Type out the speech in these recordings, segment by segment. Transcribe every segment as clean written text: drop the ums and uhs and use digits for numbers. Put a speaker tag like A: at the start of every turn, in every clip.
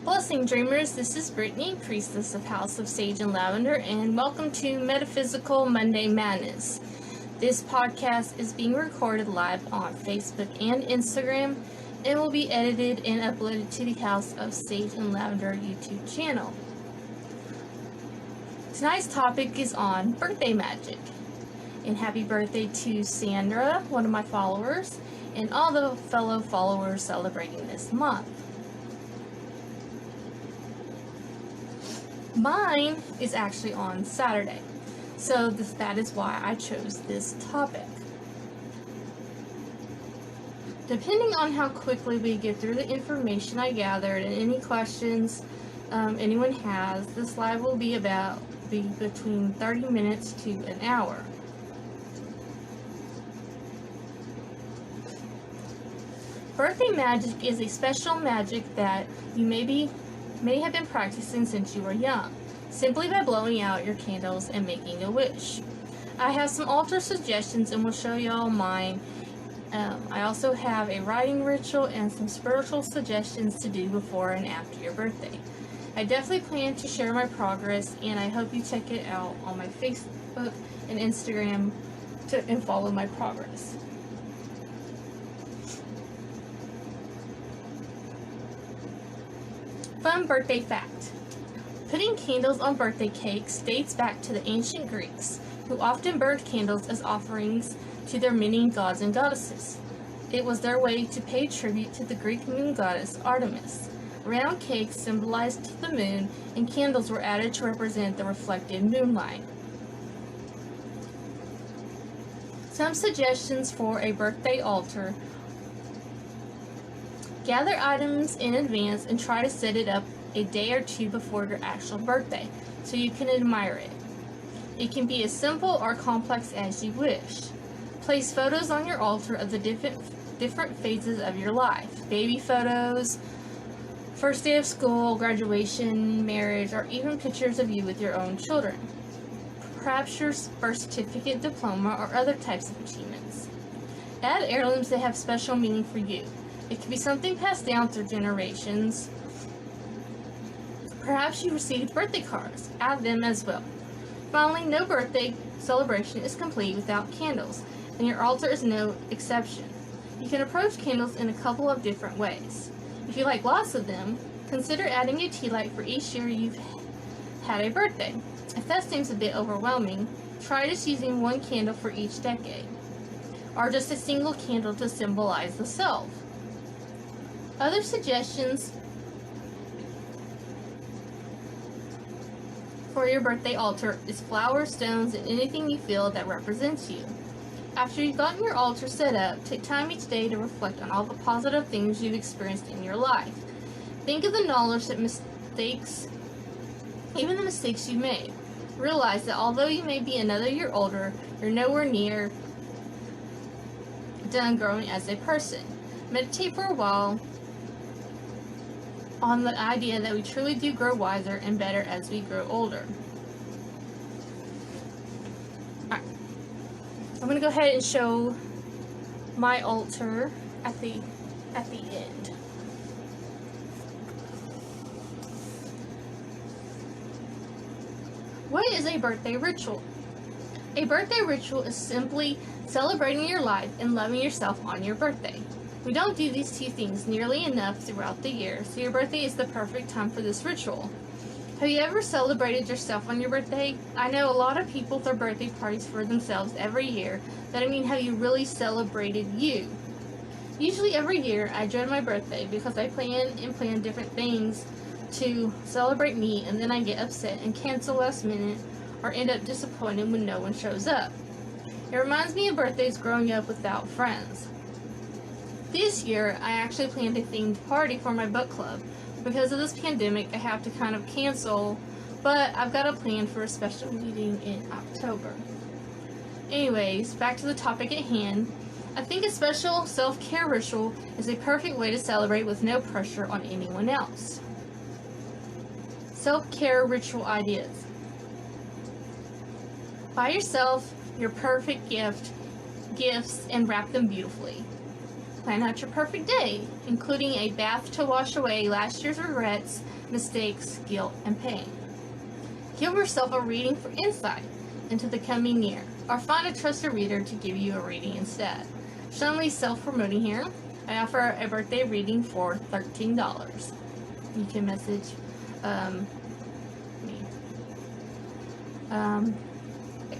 A: Blessing Dreamers, this is Brittany, Priestess of House of Sage and Lavender, and welcome to Metaphysical Monday Madness. This podcast is being recorded live on Facebook and Instagram and will be edited and uploaded to the House of Sage and Lavender YouTube channel. Tonight's topic is on birthday magic. And happy birthday to Sandra, one of my followers, and all the fellow followers celebrating this month. Mine is actually on Saturday, so that is why I chose this topic. Depending on how quickly we get through the information I gathered and any questions anyone has, this live will be between 30 minutes to an hour. Birthday magic is a special magic that you may have been practicing since you were young, simply by blowing out your candles and making a wish. I have some altar suggestions and will show y'all mine. I also have a writing ritual and some spiritual suggestions to do before and after your birthday. I definitely plan to share my progress, and I hope you check it out on my Facebook and Instagram and follow my progress. Fun birthday fact. Putting candles on birthday cakes dates back to the ancient Greeks, who often burned candles as offerings to their many gods and goddesses. It was their way to pay tribute to the Greek moon goddess Artemis. Round cakes symbolized the moon, and candles were added to represent the reflected moonlight. Some suggestions for a birthday altar. Gather items in advance and try to set it up a day or two before your actual birthday so you can admire it. It can be as simple or complex as you wish. Place photos on your altar of the different phases of your life. Baby photos, first day of school, graduation, marriage, or even pictures of you with your own children. Perhaps your birth certificate, diploma, or other types of achievements. Add heirlooms that have special meaning for you. It can be something passed down through generations. Perhaps you received birthday cards. Add them as well. Finally, no birthday celebration is complete without candles, and your altar is no exception. You can approach candles in a couple of different ways. If you like lots of them, consider adding a tea light for each year you've had a birthday. If that seems a bit overwhelming, try just using one candle for each decade, or just a single candle to symbolize the self. Other suggestions for your birthday altar is flowers, stones, and anything you feel that represents you. After you've gotten your altar set up, take time each day to reflect on all the positive things you've experienced in your life. Think of the knowledge that even the mistakes you made. Realize that although you may be another year older, you're nowhere near done growing as a person. Meditate for a while on the idea that we truly do grow wiser and better as we grow older. Alright. I'm going to go ahead and show my altar at the end. What is a birthday ritual? A birthday ritual is simply celebrating your life and loving yourself on your birthday. We don't do these two things nearly enough throughout the year, so your birthday is the perfect time for this ritual. Have you ever celebrated yourself on your birthday? I know a lot of people throw birthday parties for themselves every year, but I mean, have you really celebrated you? Usually every year I dread my birthday because I plan different things to celebrate me, and then I get upset and cancel last minute or end up disappointed when no one shows up. It reminds me of birthdays growing up without friends. This year, I actually planned a themed party for my book club. Because of this pandemic, I have to kind of cancel, but I've got a plan for a special meeting in October. Anyways, back to the topic at hand. I think a special self-care ritual is a perfect way to celebrate with no pressure on anyone else. Self-care ritual ideas. Buy yourself your perfect gifts and wrap them beautifully. Plan out your perfect day, including a bath to wash away last year's regrets, mistakes, guilt, and pain. Give yourself a reading for insight into the coming year, or find a trusted reader to give you a reading instead. Suddenly self-promoting here. I offer a birthday reading for $13. You can message me.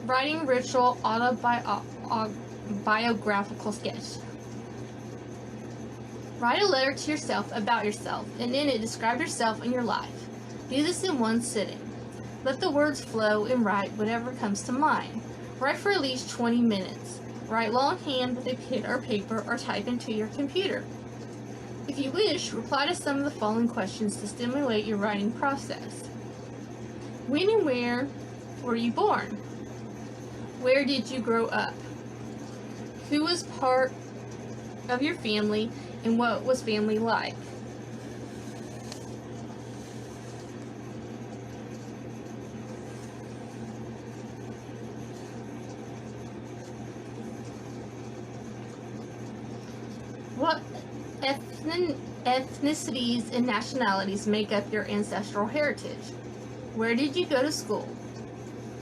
A: Writing ritual autobiographical sketch. Write a letter to yourself about yourself, and in it describe yourself and your life. Do this in one sitting. Let the words flow and write whatever comes to mind. Write for at least 20 minutes. Write longhand with a pen or paper, or type into your computer. If you wish, reply to some of the following questions to stimulate your writing process. When and where were you born? Where did you grow up? Who was part of your family, and what was family like? What ethnicities and nationalities make up your ancestral heritage? Where did you go to school?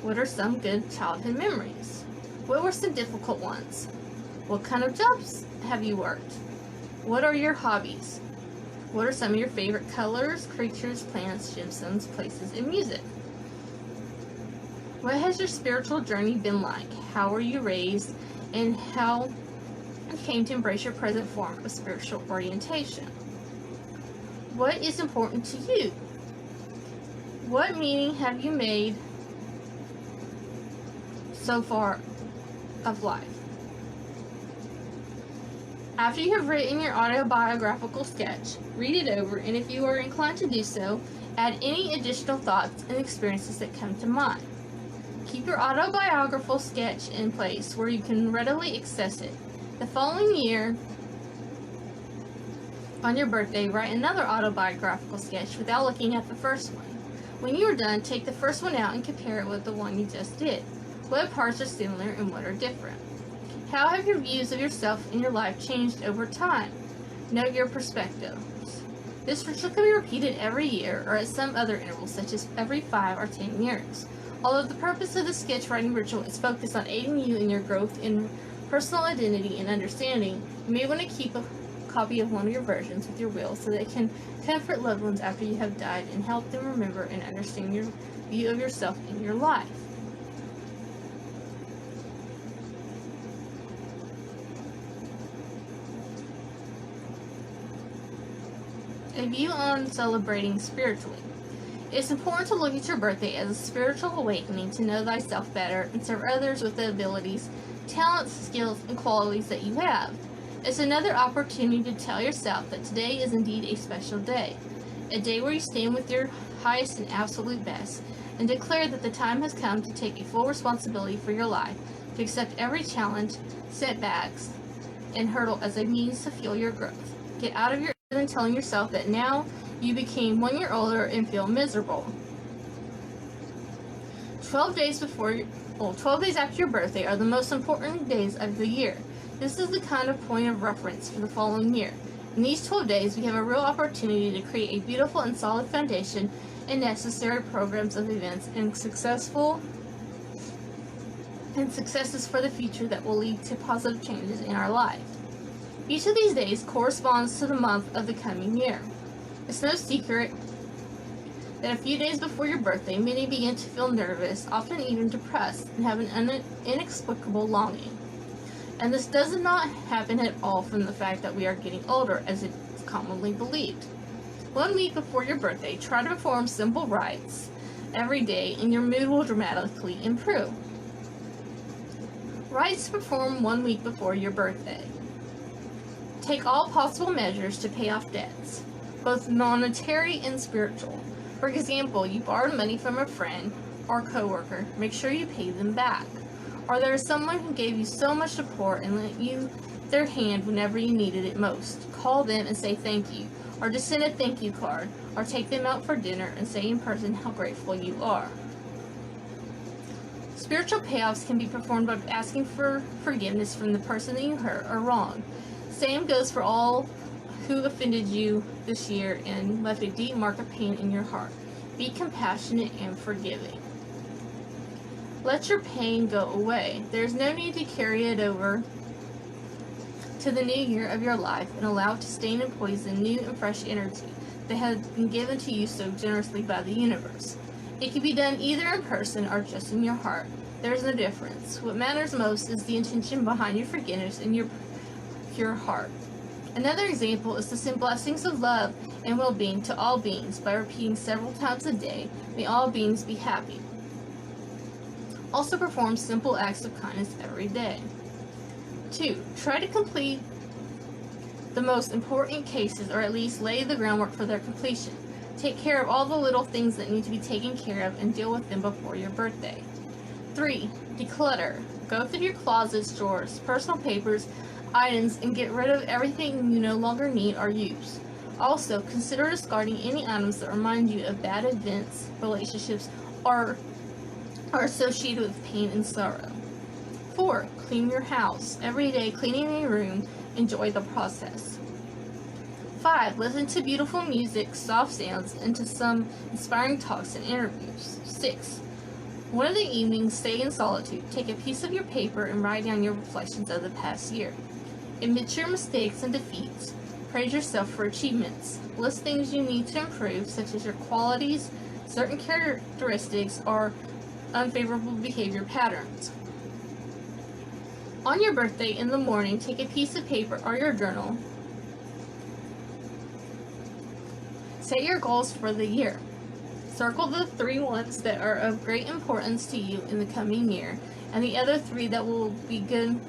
A: What are some good childhood memories? What were some difficult ones? What kind of jobs have you worked? What are your hobbies? What are some of your favorite colors, creatures, plants, gemstones, places, and music? What has your spiritual journey been like? How were you raised, and how you came to embrace your present form of spiritual orientation? What is important to you? What meaning have you made so far of life? After you have written your autobiographical sketch, read it over, and if you are inclined to do so, add any additional thoughts and experiences that come to mind. Keep your autobiographical sketch in place where you can readily access it. The following year, on your birthday, write another autobiographical sketch without looking at the first one. When you are done, take the first one out and compare it with the one you just did. What parts are similar and what are different? How have your views of yourself and your life changed over time? Note your perspectives. This ritual can be repeated every year or at some other interval, such as every 5 or 10 years. Although the purpose of the sketch writing ritual is focused on aiding you in your growth in personal identity and understanding, you may want to keep a copy of one of your versions with your will so that it can comfort loved ones after you have died and help them remember and understand your view of yourself and your life. A view on celebrating spiritually. It's important to look at your birthday as a spiritual awakening to know thyself better and serve others with the abilities, talents, skills, and qualities that you have. It's another opportunity to tell yourself that today is indeed a special day, a day where you stand with your highest and absolute best, and declare that the time has come to take a full responsibility for your life, to accept every challenge, setbacks, and hurdle as a means to fuel your growth. Get out of your than telling yourself that now you became 1 year older and feel miserable. 12 days after your birthday are the most important days of the year. This is the kind of point of reference for the following year. In these 12 days, we have a real opportunity to create a beautiful and solid foundation and necessary programs of events and successes for the future that will lead to positive changes in our life. Each of these days corresponds to the month of the coming year. It's no secret that a few days before your birthday, many begin to feel nervous, often even depressed, and have an inexplicable longing. And this does not happen at all from the fact that we are getting older, as it's commonly believed. 1 week before your birthday, try to perform simple rites every day, and your mood will dramatically improve. Rites performed 1 week before your birthday. Take all possible measures to pay off debts, both monetary and spiritual. For example, you borrowed money from a friend or coworker. Make sure you pay them back. Or there is someone who gave you so much support and lent you their hand whenever you needed it most. Call them and say thank you, or just send a thank you card, or take them out for dinner and say in person how grateful you are. Spiritual payoffs can be performed by asking for forgiveness from the person that you hurt or wronged. Same goes for all who offended you this year and left a deep mark of pain in your heart. Be compassionate and forgiving. Let your pain go away. There's no need to carry it over to the new year of your life and allow it to stain and poison new and fresh energy that has been given to you so generously by the universe. It can be done either in person or just in your heart. There's no difference. What matters most is the intention behind your forgiveness and your pure heart. Another example is to send blessings of love and well-being to all beings by repeating several times a day, may all beings be happy. Also perform simple acts of kindness every day. 2. Try to complete the most important cases, or at least lay the groundwork for their completion. Take care of all the little things that need to be taken care of and deal with them before your birthday. 3. Declutter. Go through your closets, drawers, personal papers, items, and get rid of everything you no longer need or use. Also, consider discarding any items that remind you of bad events, relationships, or are associated with pain and sorrow. 4. Clean your house. Every day, cleaning a room, enjoy the process. 5. Listen to beautiful music, soft sounds, and to some inspiring talks and interviews. 6. One of the evenings, stay in solitude. Take a piece of your paper and write down your reflections of the past year. Admit your mistakes and defeats. Praise yourself for achievements. List things you need to improve, such as your qualities, certain characteristics, or unfavorable behavior patterns. On your birthday in the morning, take a piece of paper or your journal. Set your goals for the year. Circle the 3 ones that are of great importance to you in the coming year, and the other 3 that will be good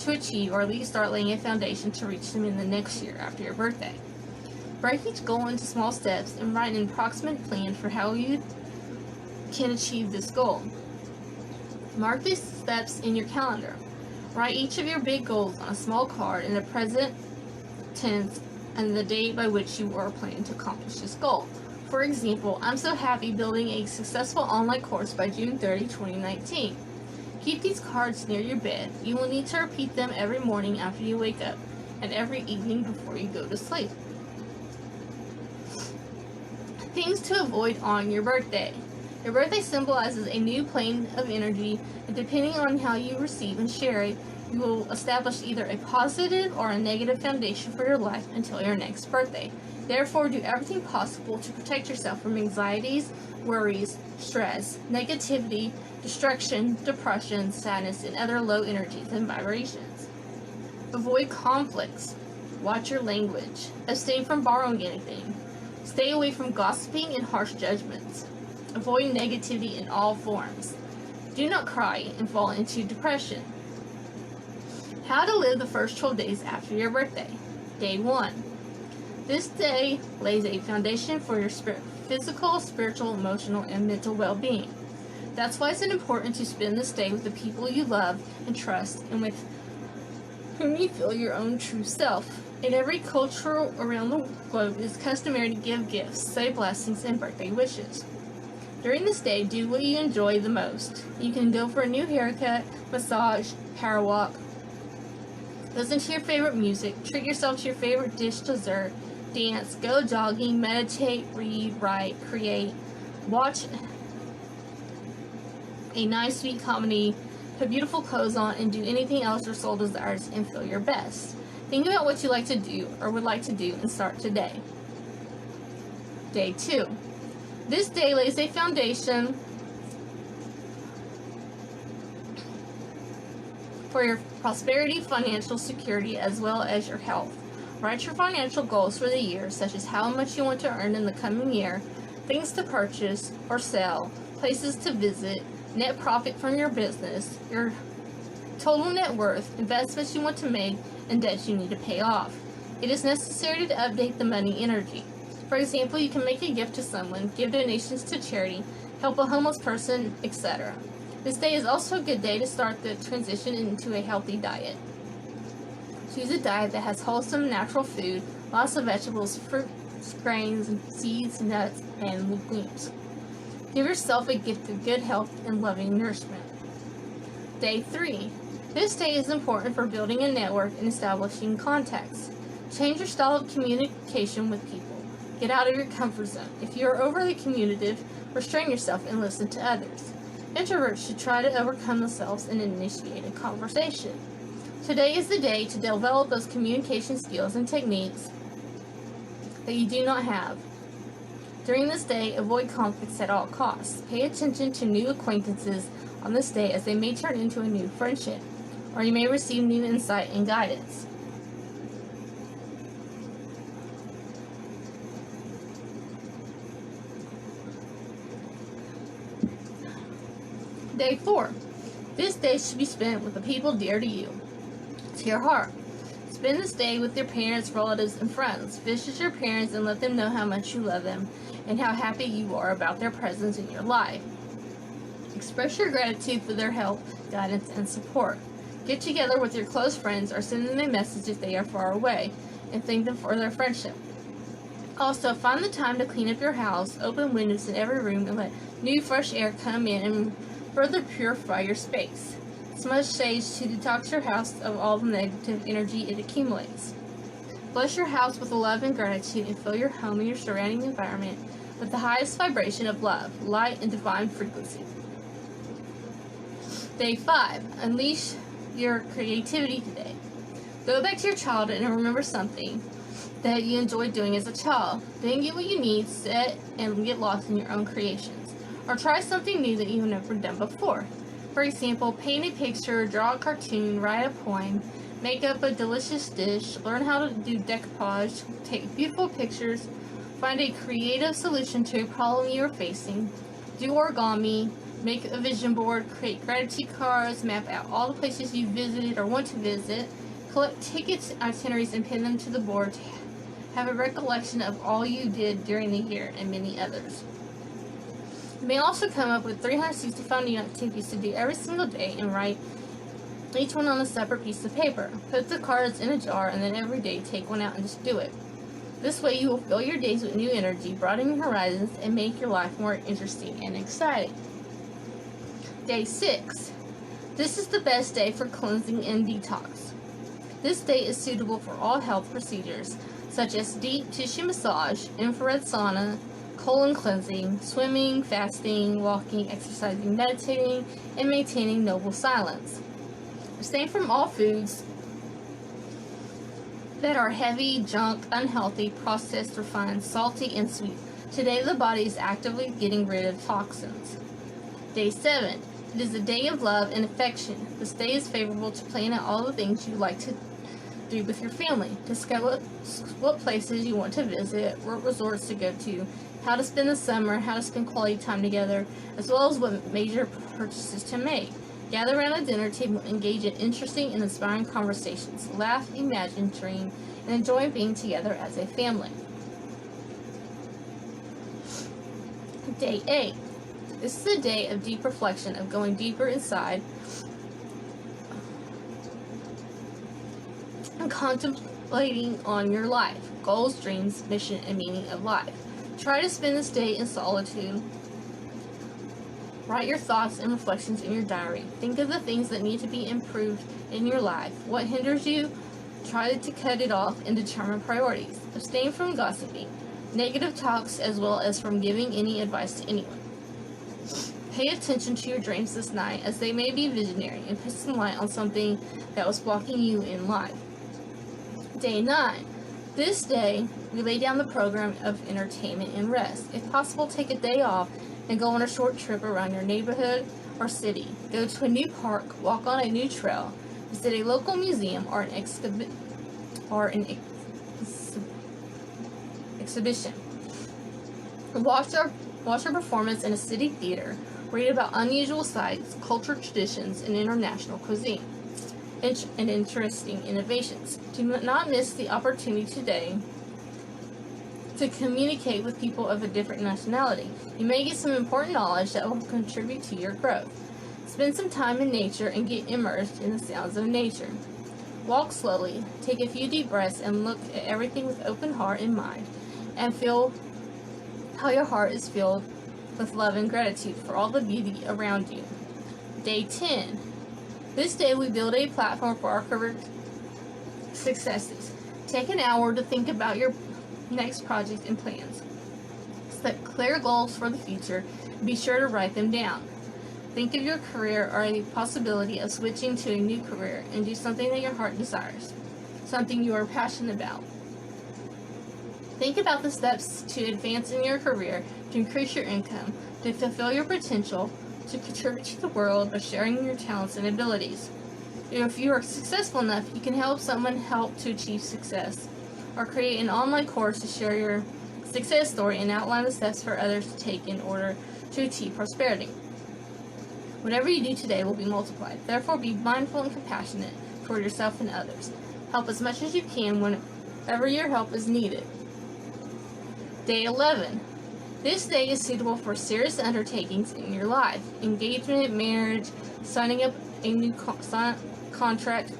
A: to achieve, or at least start laying a foundation to reach them in the next year after your birthday. Break each goal into small steps and write an approximate plan for how you can achieve this goal. Mark these steps in your calendar. Write each of your big goals on a small card in the present tense and the date by which you are planning to accomplish this goal. For example, I'm so happy building a successful online course by June 30, 2019. Keep these cards near your bed. You will need to repeat them every morning after you wake up and every evening before you go to sleep. Things to avoid on your birthday. Your birthday symbolizes a new plane of energy, and depending on how you receive and share it, you will establish either a positive or a negative foundation for your life until your next birthday. Therefore, do everything possible to protect yourself from anxieties, worries, stress, negativity, destruction, depression, sadness, and other low energies and vibrations. Avoid conflicts. Watch your language. Abstain from borrowing anything. Stay away from gossiping and harsh judgments. Avoid negativity in all forms. Do not cry and fall into depression. How to live the first 12 days after your birthday. Day 1. This day lays a foundation for your physical, spiritual, emotional, and mental well-being. That's why it's important to spend this day with the people you love and trust, and with whom you feel your own true self. In every culture around the globe, it is customary to give gifts, say blessings, and birthday wishes. During this day, do what you enjoy the most. You can go for a new haircut, massage, power walk, listen to your favorite music, treat yourself to your favorite dish, dessert, dance, go jogging, meditate, read, write, create, watch a nice sweet comedy, put beautiful clothes on, and do anything else your soul desires and feel your best. Think about what you like to do or would like to do and start today. Day 2. This day lays a foundation for your prosperity, financial security, as well as your health. Write your financial goals for the year, such as how much you want to earn in the coming year, things to purchase or sell, places to visit, net profit from your business, your total net worth, investments you want to make, and debts you need to pay off. It is necessary to update the money energy. For example, you can make a gift to someone, give donations to charity, help a homeless person, etc. This day is also a good day to start the transition into a healthy diet. Choose a diet that has wholesome, natural food, lots of vegetables, fruits, grains, seeds, nuts, and legumes. Give yourself a gift of good health and loving nourishment. Day 3. This day is important for building a network and establishing contacts. Change your style of communication with people. Get out of your comfort zone. If you are overly communicative, restrain yourself and listen to others. Introverts should try to overcome themselves and initiate a conversation. Today is the day to develop those communication skills and techniques that you do not have. During this day, avoid conflicts at all costs. Pay attention to new acquaintances on this day as they may turn into a new friendship, or you may receive new insight and guidance. Day 4. This day should be spent with the people dear to you, to your heart. Spend this day with your parents, relatives, and friends. Visit your parents and let them know how much you love them and how happy you are about their presence in your life. Express your gratitude for their help, guidance, and support. Get together with your close friends or send them a message if they are far away and thank them for their friendship. Also, find the time to clean up your house, open windows in every room, and let new fresh air come in and further purify your space. Smudge sage to detox your house of all the negative energy it accumulates. Bless your house with love and gratitude and fill your home and your surrounding environment with the highest vibration of love, light, and divine frequency. Day 5. Unleash your creativity today. Go back to your childhood and remember something that you enjoyed doing as a child. Then get what you need, sit, and get lost in your own creations. Or try something new that you've never done before. For example, paint a picture, draw a cartoon, write a poem, make up a delicious dish, learn how to do decoupage, take beautiful pictures, find a creative solution to a problem you are facing, do origami, make a vision board, create gratitude cards, map out all the places you visited or want to visit, collect tickets, itineraries, and pin them to the board to have a recollection of all you did during the year and many others. You may also come up with 365 new activities to do every single day and write each one on a separate piece of paper. Put the cards in a jar and then every day take one out and just do it. This way you will fill your days with new energy, broaden your horizons, and make your life more interesting and exciting. Day 6. This is the best day for cleansing and detox. This day is suitable for all health procedures such as deep tissue massage, infrared sauna, colon cleansing, swimming, fasting, walking, exercising, meditating, and maintaining noble silence. Abstain from all foods that are heavy, junk, unhealthy, processed, refined, salty, and sweet. Today the body is actively getting rid of toxins. Day 7. It is a day of love and affection. This day is favorable to plan out all the things you like to do with your family. Discover what places you want to visit, what resorts to go to, how to spend the summer, how to spend quality time together, as well as what major purchases to make. Gather around a dinner table, engage in interesting and inspiring conversations, laugh, imagine, dream, and enjoy being together as a family. Day 8. This is a day of deep reflection, of going deeper inside and contemplating on your life, goals, dreams, mission, and meaning of life. Try to spend this day in solitude. Write your thoughts and reflections in your diary. Think of the things that need to be improved in your life. What hinders you? Try to cut it off and determine priorities. Abstain from gossiping, negative talks, as well as from giving any advice to anyone. Pay attention to your dreams this night, as they may be visionary, and put some light on something that was blocking you in life. Day 9. This day, we lay down the program of entertainment and rest. If possible, take a day off and go on a short trip around your neighborhood or city. Go to a new park, walk on a new trail, visit a local museum or an exhibition. Watch our performance in a city theater. Read about unusual sights, culture, traditions, and international cuisine, and interesting innovations. Do not miss the opportunity today to communicate with people of a different nationality. You may get some important knowledge that will contribute to your growth. Spend some time in nature and get immersed in the sounds of nature. Walk slowly, take a few deep breaths, and look at everything with open heart and mind, and feel how your heart is filled with love and gratitude for all the beauty around you. Day 10. This day we build a platform for our career successes. Take an hour to think about your next project and plans. Set clear goals for the future and be sure to write them down. Think of your career or a possibility of switching to a new career and do something that your heart desires, something you are passionate about. Think about the steps to advance in your career, to increase your income, to fulfill your potential, to contribute to the world by sharing your talents and abilities. If you are successful enough, you can help someone help to achieve success, or create an online course to share your success story and outline the steps for others to take in order to achieve prosperity. Whatever you do today will be multiplied. Therefore, be mindful and compassionate toward yourself and others. Help as much as you can whenever your help is needed. Day 11. This day is suitable for serious undertakings in your life. Engagement, marriage, signing up a new contract,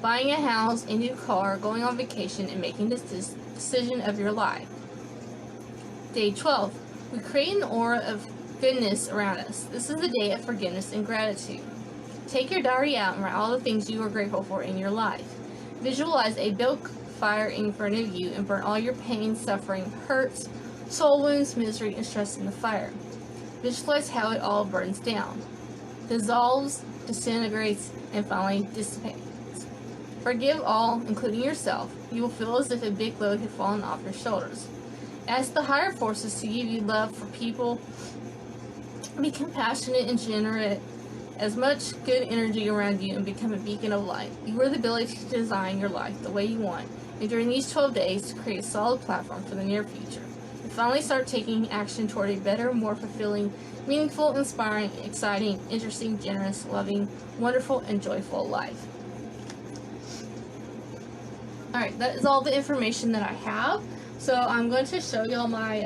A: buying a house, a new car, going on vacation, and making this decision of your life. Day 12. We create an aura of goodness around us. This is the day of forgiveness and gratitude. Take your diary out and write all the things you are grateful for in your life. Visualize a big fire in front of you and burn all your pain, suffering, hurts, soul wounds, misery, and stress in the fire. Visualize how it all burns down, dissolves, disintegrates, and finally dissipates. Forgive all, including yourself. You will feel as if a big load had fallen off your shoulders. Ask the higher forces to give you love for people. Be compassionate and generate as much good energy around you and become a beacon of light. You have the ability to design your life the way you want, and during these 12 days to create a solid platform for the near future. And finally start taking action toward a better, more fulfilling, meaningful, inspiring, exciting, interesting, generous, loving, wonderful, and joyful life. Alright, that is all the information that I have. So I'm going to show y'all my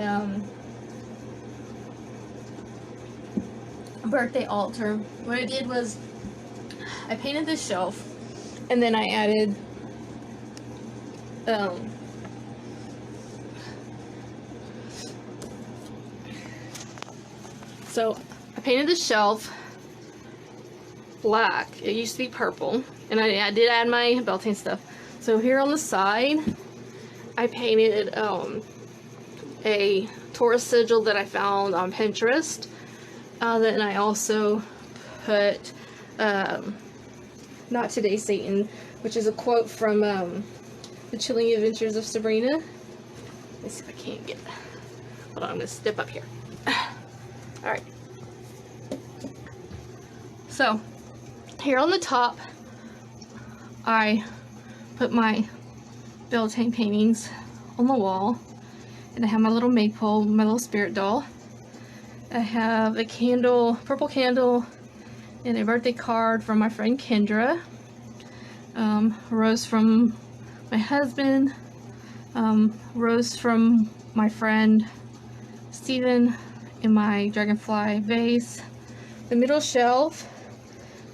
A: birthday altar. What I did was I painted this shelf and then I added so I painted the shelf black. It used to be purple, and I did add my Beltane stuff. So here on the side I painted a Taurus sigil that I found on Pinterest. Then I also put Not Today, Satan, which is a quote from The Chilling Adventures of Sabrina. Let's see if I can't get. Hold on, I'm gonna step up here. Alright. So, here on the top, I put my Beltane paintings on the wall, and I have my little maypole, my little spirit doll. I have a candle, purple candle, and a birthday card from my friend Kendra. A rose from my husband, rose from my friend Steven in my dragonfly vase. The middle shelf,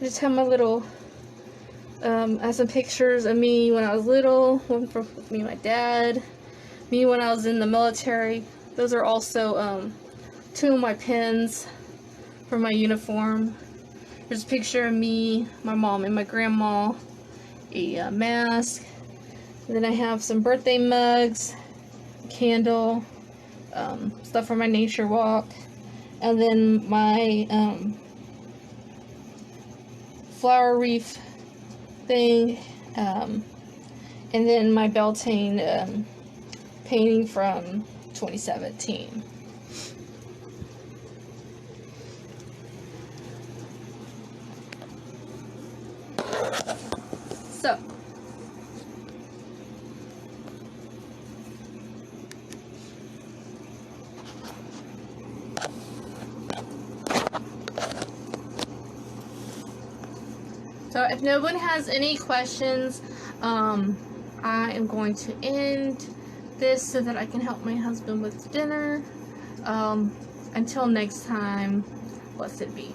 A: I just have my little, I have some pictures of me when I was little, one with me and my dad, me when I was in the military. Those are also two of my pins for my uniform. There's a picture of me, my mom, and my grandma, a mask, and then I have some birthday mugs, a candle, stuff for my nature walk, and then my flower wreath thing, and then my Beltane painting from 2017. So if no one has any questions, I am going to end this so that I can help my husband with dinner. Until next time, blessed be.